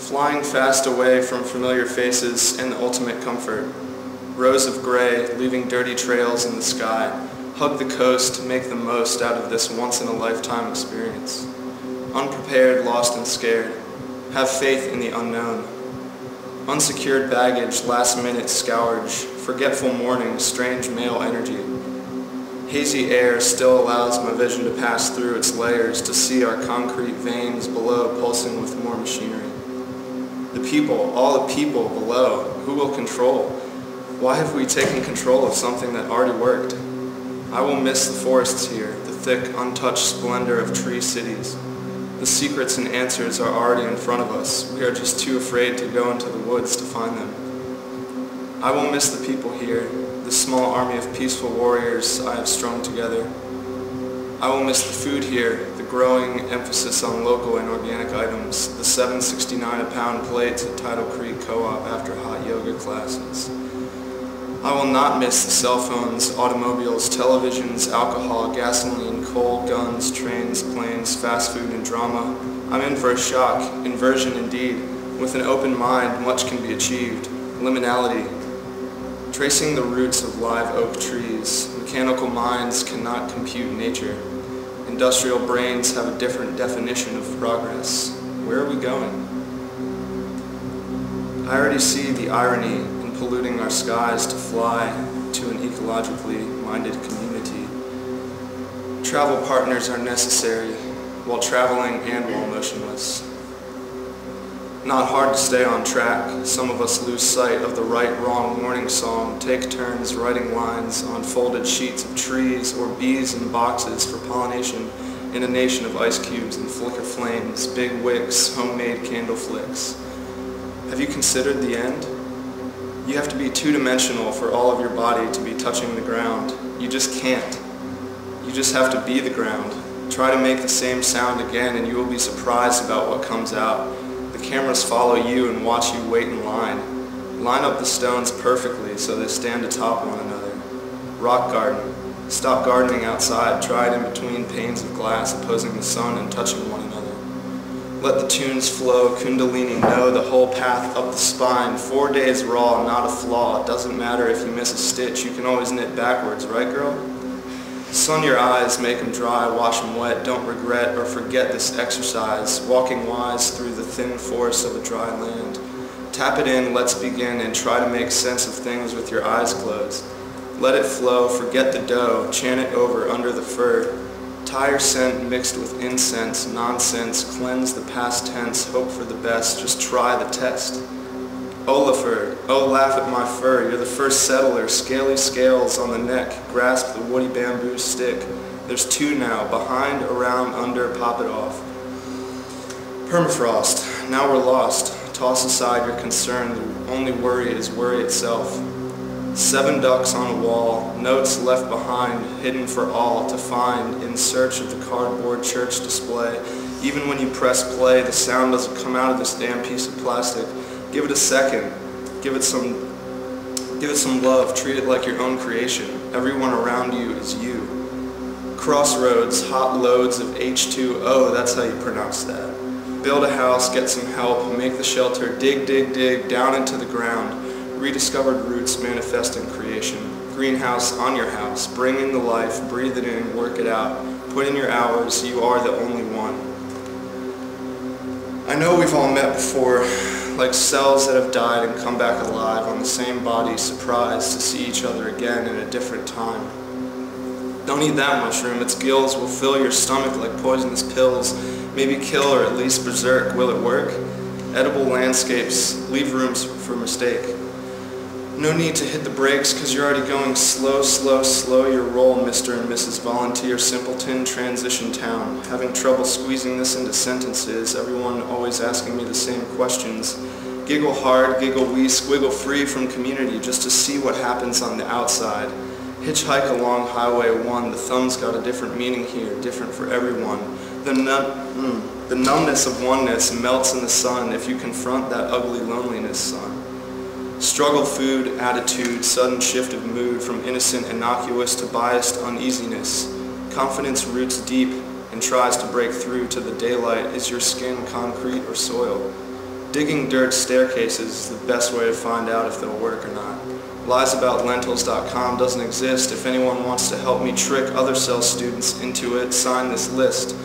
flying fast away from familiar faces and the ultimate comfort. Rows of gray, leaving dirty trails in the sky. Hug the coast, make the most out of this once-in-a-lifetime experience. Unprepared, lost, and scared. Have faith in the unknown. Unsecured baggage, last-minute scourge. Forgetful mornings, strange male energy. Hazy air still allows my vision to pass through its layers to see our concrete veins below pulsing with more machinery. The people, all the people below, who will control? Why have we taken control of something that already worked? I will miss the forests here, the thick, untouched splendor of tree cities. The secrets and answers are already in front of us. We are just too afraid to go into the woods to find them. I will miss the people here, the small army of peaceful warriors I have strung together. I will miss the food here, the growing emphasis on local and organic items, the $7.69 a pound plates at Tidal Creek Co-op after hot yoga classes. I will not miss the cell phones, automobiles, televisions, alcohol, gasoline, coal, guns, trains, planes, fast food, and drama. I'm in for a shock, inversion indeed. With an open mind, much can be achieved. Liminality. Tracing the roots of live oak trees. Mechanical minds cannot compute nature. Industrial brains have a different definition of progress. Where are we going? I already see the irony polluting our skies to fly to an ecologically minded community. Travel partners are necessary while traveling and while motionless. Not hard to stay on track. Some of us lose sight of the right-wrong warning song, take turns writing lines on folded sheets of trees or bees in boxes for pollination in a nation of ice cubes and flicker flames, big wicks, homemade candle flicks. Have you considered the end? You have to be two-dimensional for all of your body to be touching the ground. You just can't. You just have to be the ground. Try to make the same sound again and you will be surprised about what comes out. The cameras follow you and watch you wait in line. Line up the stones perfectly so they stand atop one another. Rock garden. Stop gardening outside. Try it in between panes of glass opposing the sun and touching one another. Let the tunes flow, Kundalini, know the whole path up the spine. 4 days raw, not a flaw. It doesn't matter if you miss a stitch, you can always knit backwards, right girl? Sun your eyes, make them dry, wash them wet. Don't regret or forget this exercise. Walking wise through the thin forest of a dry land. Tap it in, let's begin, and try to make sense of things with your eyes closed. Let it flow, forget the dough, chant it over under the fur. Tire scent mixed with incense, nonsense, cleanse the past tense, hope for the best, just try the test. Olafur, oh laugh at my fur, you're the first settler, scaly scales on the neck, grasp the woody bamboo stick. There's two now, behind, around, under, pop it off. Permafrost, now we're lost, toss aside your concern, the only worry is worry itself. 7 ducks on a wall, notes left behind, hidden for all to find in search of the cardboard church display. Even when you press play, the sound doesn't come out of this damn piece of plastic. Give it a second. Give it some love. Treat it like your own creation. Everyone around you is you. Crossroads, hot loads of H2O, that's how you pronounce that. Build a house, get some help, make the shelter, dig, dig, dig, down into the ground. Rediscovered roots manifest in creation. Greenhouse on your house. Bring in the life, breathe it in, work it out. Put in your hours, you are the only one. I know we've all met before, like cells that have died and come back alive on the same body, surprised to see each other again in a different time. Don't eat that mushroom, its gills will fill your stomach like poisonous pills. Maybe kill or at least berserk. Will it work? Edible landscapes, leave rooms for mistake. No need to hit the brakes because you're already going slow, slow, slow your roll, Mr. and Mrs. Volunteer Simpleton, Transition Town. Having trouble squeezing this into sentences, everyone always asking me the same questions. Giggle hard, giggle wee, squiggle free from community just to see what happens on the outside. Hitchhike along Highway 1, the thumb's got a different meaning here, different for everyone. The numbness of oneness melts in the sun if you confront that ugly loneliness, son. Struggle food, attitude, sudden shift of mood from innocent innocuous to biased uneasiness. Confidence roots deep and tries to break through to the daylight. Is your skin concrete or soil? Digging dirt staircases is the best way to find out if they'll work or not. LiesaboutLentils.com doesn't exist. If anyone wants to help me trick other cell students into it, sign this list.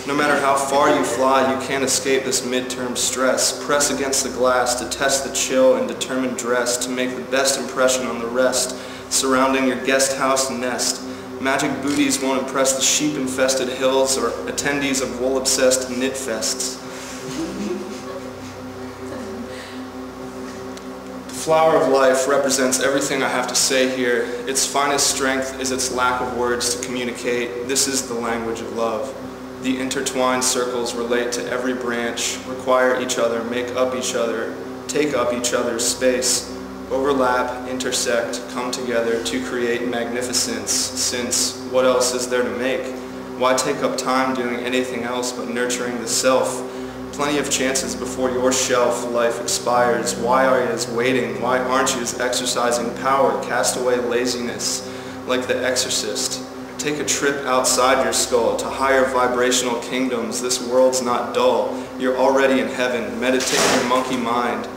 No matter how far you fly, you can't escape this midterm stress. Press against the glass to test the chill and determined dress to make the best impression on the rest, surrounding your guest house nest. Magic booties won't impress the sheep-infested hills or attendees of wool-obsessed knit fests. The flower of life represents everything I have to say here. Its finest strength is its lack of words to communicate. This is the language of love. The intertwined circles relate to every branch, require each other, make up each other, take up each other's space, overlap, intersect, come together to create magnificence, since what else is there to make? Why take up time doing anything else but nurturing the self? Plenty of chances before your shelf life expires. Why are you waiting? Why aren't you exercising power? Cast away laziness like the exorcist. Take a trip outside your skull to higher vibrational kingdoms. This world's not dull. You're already in heaven. Meditate your monkey mind.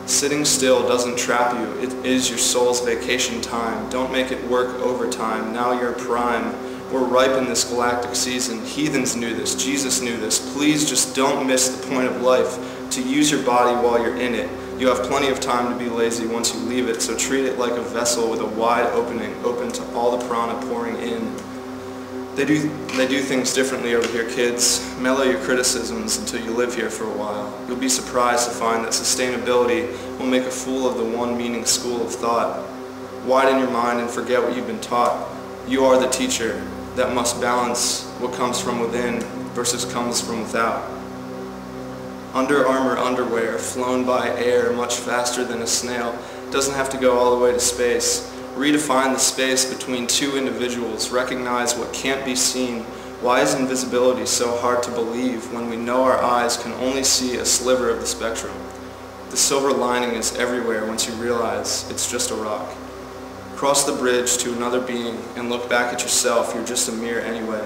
Sitting still doesn't trap you. It is your soul's vacation time. Don't make it work overtime. Now you're prime. We're ripe in this galactic season. Heathens knew this. Jesus knew this. Please just don't miss the point of life, to use your body while you're in it. You have plenty of time to be lazy once you leave it, so treat it like a vessel with a wide opening, open to all the prana pouring in. They do things differently over here, kids. Mellow your criticisms until you live here for a while. You'll be surprised to find that sustainability will make a fool of the one-meaning school of thought. Widen your mind and forget what you've been taught. You are the teacher that must balance what comes from within versus comes from without. Under Armour underwear, flown by air much faster than a snail, doesn't have to go all the way to space. Redefine the space between two individuals. Recognize what can't be seen. Why is invisibility so hard to believe when we know our eyes can only see a sliver of the spectrum? The silver lining is everywhere once you realize it's just a rock. Cross the bridge to another being and look back at yourself. You're just a mirror anyway.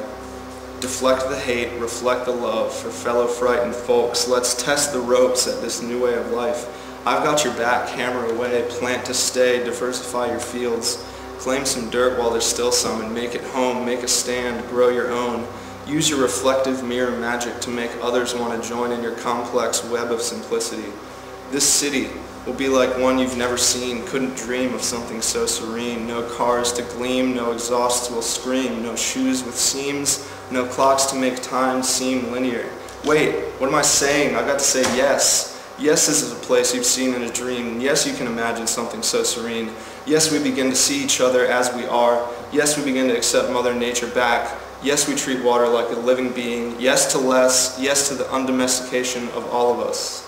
Deflect the hate, reflect the love for fellow frightened folks. Let's test the ropes at this new way of life. I've got your back, hammer away, plant to stay, diversify your fields. Claim some dirt while there's still some and make it home, make a stand, grow your own. Use your reflective mirror magic to make others want to join in your complex web of simplicity. This city will be like one you've never seen, couldn't dream of something so serene. No cars to gleam, no exhausts will scream, no shoes with seams, no clocks to make time seem linear. Wait, what am I saying? I got to say yes. Yes, this is a place you've seen in a dream. Yes, you can imagine something so serene. Yes, we begin to see each other as we are. Yes, we begin to accept Mother Nature back. Yes, we treat water like a living being. Yes to less. Yes to the undomestication of all of us.